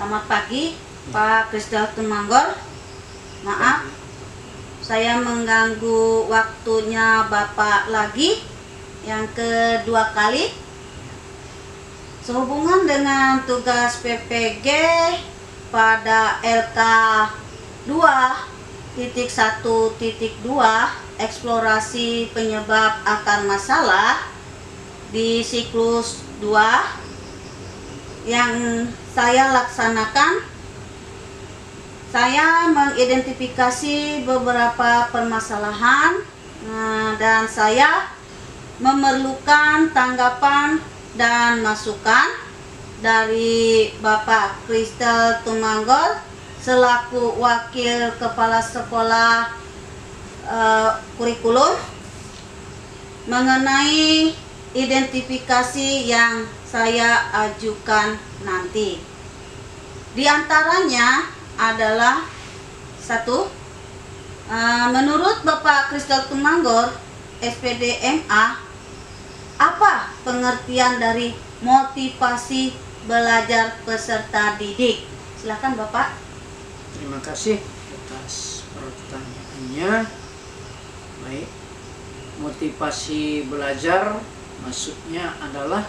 Selamat pagi, Pak Kristal Tumanggor. Maaf, saya mengganggu waktunya Bapak lagi yang kedua kali. Sehubungan dengan tugas PPG pada LK 2.1.2 eksplorasi penyebab akar masalah di siklus 2 yang saya laksanakan, saya mengidentifikasi beberapa permasalahan dan saya memerlukan tanggapan dan masukan dari Bapak Kristal Tumanggor selaku Wakil Kepala Sekolah Kurikulum mengenai identifikasi yang saya ajukan nanti. Di antaranya adalah satu, menurut Bapak Kristal Tumanggor, SPD MA, apa pengertian dari motivasi belajar peserta didik? Silakan Bapak. Terima kasih atas pertanyaannya. Baik, motivasi belajar maksudnya adalah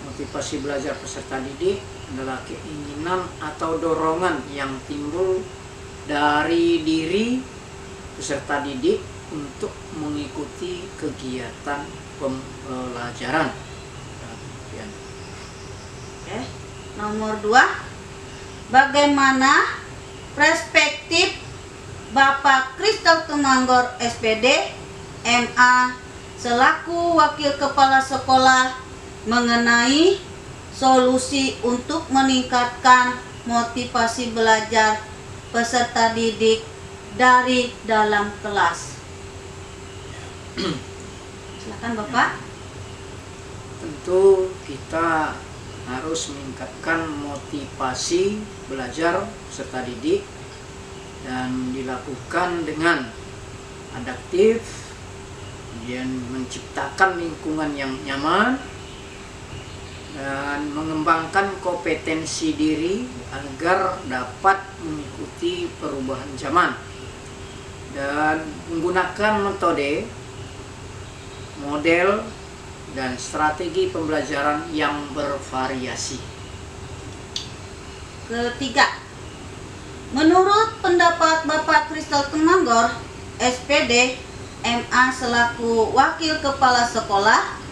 motivasi belajar peserta didik adalah keinginan atau dorongan yang timbul dari diri peserta didik untuk mengikuti kegiatan pembelajaran. Oke. Nomor 2, bagaimana perspektif Bapak Kristal Tumanggor SPD MA selaku Wakil Kepala Sekolah mengenai solusi untuk meningkatkan motivasi belajar peserta didik dari dalam kelas? Silakan Bapak. Tentu kita harus meningkatkan motivasi belajar peserta didik dan dilakukan dengan adaptif, kemudian menciptakan lingkungan yang nyaman dan mengembangkan kompetensi diri agar dapat mengikuti perubahan zaman dan menggunakan metode, model, dan strategi pembelajaran yang bervariasi. Ketiga, menurut pendapat Bapak Kristal Tumanggor SPD MA selaku Wakil Kepala Sekolah,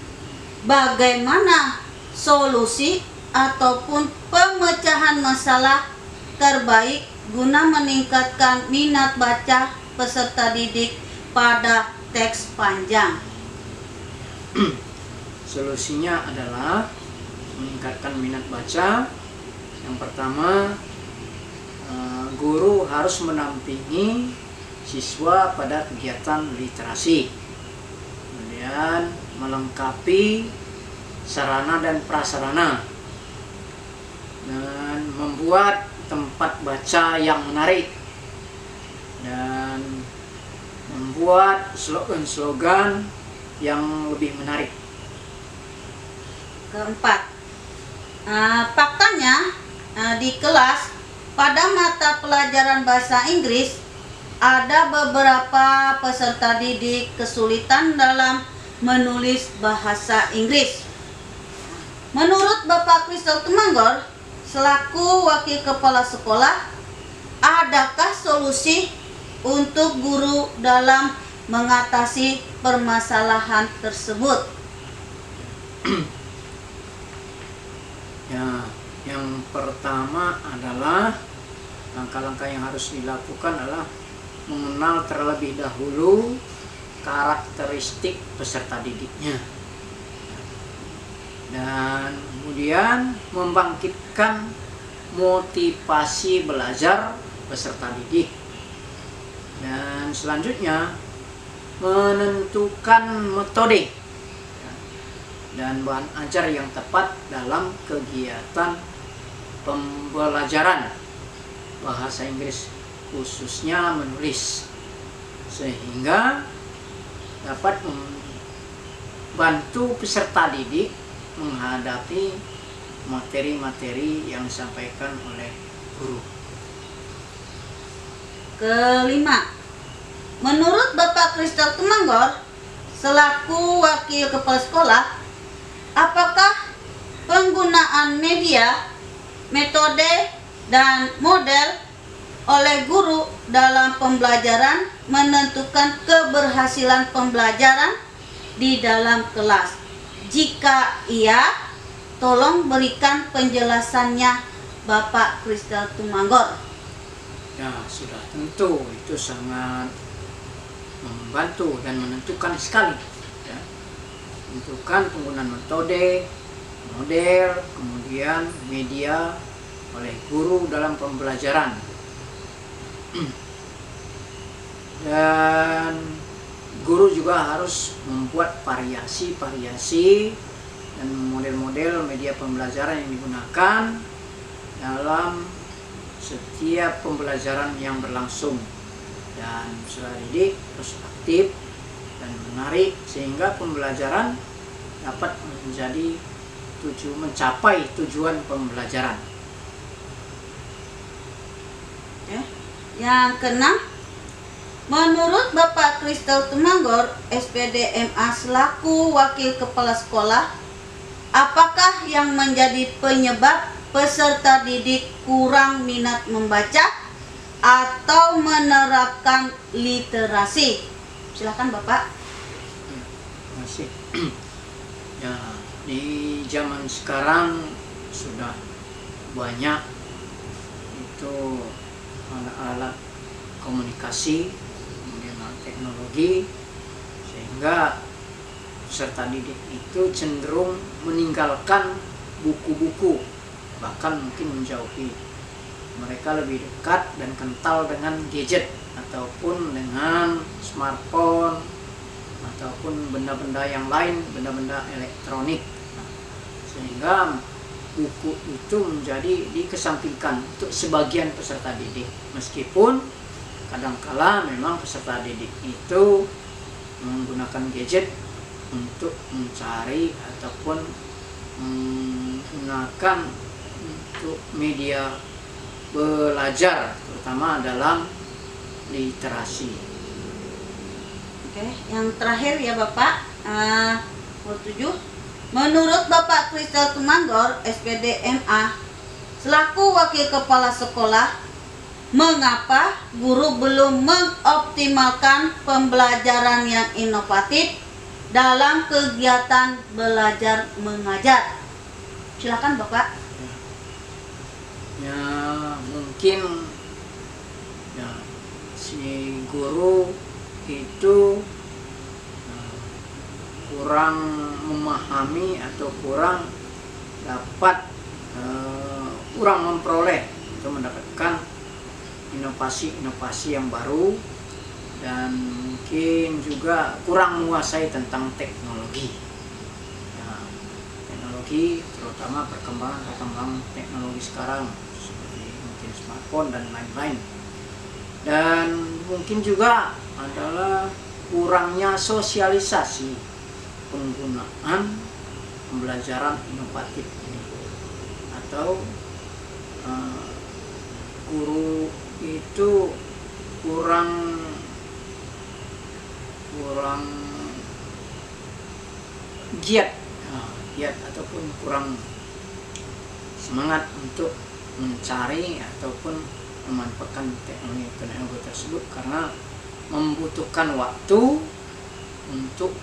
bagaimana solusi ataupun pemecahan masalah terbaik guna meningkatkan minat baca peserta didik pada teks panjang? Solusinya adalah meningkatkan minat baca. Yang pertama, guru harus mendampingi siswa pada kegiatan literasi, kemudian melengkapi sarana dan prasarana, dan membuat tempat baca yang menarik, dan membuat slogan-slogan yang lebih menarik. Keempat, faktanya di kelas pada mata pelajaran bahasa Inggris ada beberapa peserta didik kesulitan dalam menulis bahasa Inggris. Menurut Bapak Kristal Tumanggor selaku Wakil Kepala Sekolah, adakah solusi untuk guru dalam mengatasi permasalahan tersebut? Ya, yang pertama adalah langkah-langkah yang harus dilakukan adalah mengenal terlebih dahulu karakteristik peserta didiknya, dan kemudian membangkitkan motivasi belajar peserta didik, dan selanjutnya menentukan metode dan bahan ajar yang tepat dalam kegiatan pembelajaran bahasa Inggris, khususnya menulis, sehingga dapat membantu peserta didik menghadapi materi-materi yang disampaikan oleh guru. Kelima, menurut Bapak Kristal Tumanggor selaku wakil kepala sekolah, apakah penggunaan media, metode, dan model oleh guru dalam pembelajaran menentukan keberhasilan pembelajaran di dalam kelas? Jika iya, tolong berikan penjelasannya Bapak Kristal Tumanggor. Ya, sudah tentu itu sangat membantu dan menentukan sekali, ya. Menentukan penggunaan metode, model, kemudian media oleh guru dalam pembelajaran. Dan guru juga harus membuat variasi-variasi dan model-model media pembelajaran yang digunakan dalam setiap pembelajaran yang berlangsung. Dan peserta didik harus aktif dan menarik sehingga pembelajaran dapat mencapai tujuan pembelajaran. Yang keenam, menurut Bapak Kristal Tumanggor, SPD MA selaku wakil kepala sekolah, apakah yang menjadi penyebab peserta didik kurang minat membaca atau menerapkan literasi? Silakan Bapak. Terima kasih. Ya, di zaman sekarang sudah banyak itu alat-alat komunikasi, kemudian alat teknologi, sehingga peserta didik itu cenderung meninggalkan buku-buku, bahkan mungkin menjauhi. Mereka lebih dekat dan kental dengan gadget ataupun dengan smartphone ataupun benda-benda yang lain, benda-benda elektronik. Sehingga buku itu menjadi dikesampingkan untuk sebagian peserta didik, meskipun kadangkala memang peserta didik itu menggunakan gadget untuk mencari ataupun menggunakan untuk media belajar, terutama dalam literasi. Oke, yang terakhir ya Bapak, nomor 7. Menurut Bapak Kristal Tumanggor, SPD MA, selaku wakil kepala sekolah, mengapa guru belum mengoptimalkan pembelajaran yang inovatif dalam kegiatan belajar mengajar? Silakan Bapak. Ya, mungkin ya, si guru itu kurang memahami atau kurang dapat kurang memperoleh atau mendapatkan inovasi-inovasi yang baru, dan mungkin juga kurang menguasai tentang teknologi. Ya, teknologi terutama perkembangan teknologi sekarang seperti mungkin smartphone dan lain-lain. Dan mungkin juga adalah kurangnya sosialisasi penggunaan pembelajaran inovatif ini, atau guru itu kurang giat ataupun kurang semangat untuk mencari ataupun memanfaatkan teknologi tersebut, karena membutuhkan waktu untuk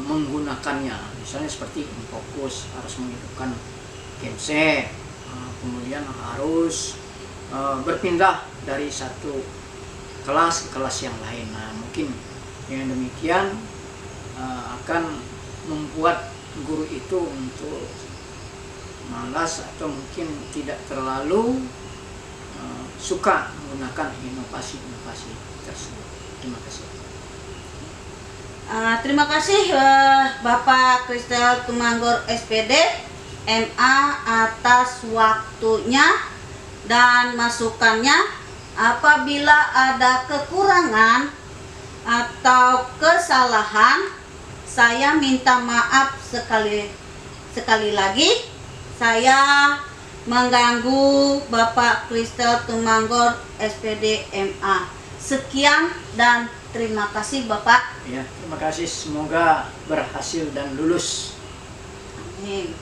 menggunakannya. Misalnya seperti Infocus harus menghidupkan genset, kemudian harus berpindah dari satu kelas ke kelas yang lain. Nah, mungkin dengan demikian akan membuat guru itu untuk malas atau mungkin tidak terlalu suka menggunakan inovasi-inovasi tersebut. Terima kasih. Terima kasih Bapak Kristal Tumanggor SPD MA atas waktunya dan masukannya. Apabila ada kekurangan atau kesalahan, saya minta maaf sekali lagi. saya mengganggu Bapak Kristel Tumanggor SPD MA. Sekian dan terima kasih Bapak. Ya, terima kasih. Semoga berhasil dan lulus. Amin.